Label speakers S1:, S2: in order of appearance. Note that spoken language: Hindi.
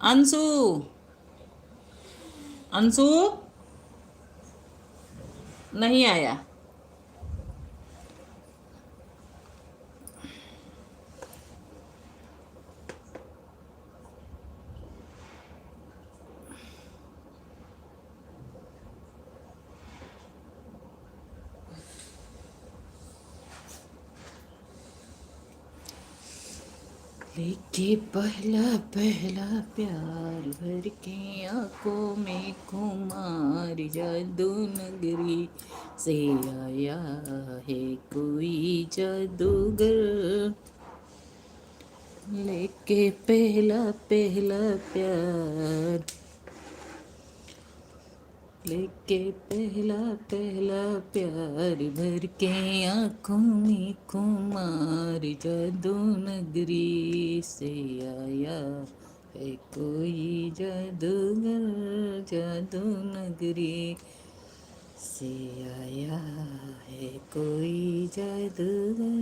S1: अंशु अंशु नहीं आया। लेके पहला पहला प्यार भर के आंखों में खुमार जादू नगरी से आया है कोई जादूगर। लेके पहला पहला प्यार, लेके पहला पहला प्यार भर के आंखों में खुमार जादू नगरी से आया है कोई जादूगर। जादू नगरी से आया है कोई जादूगर।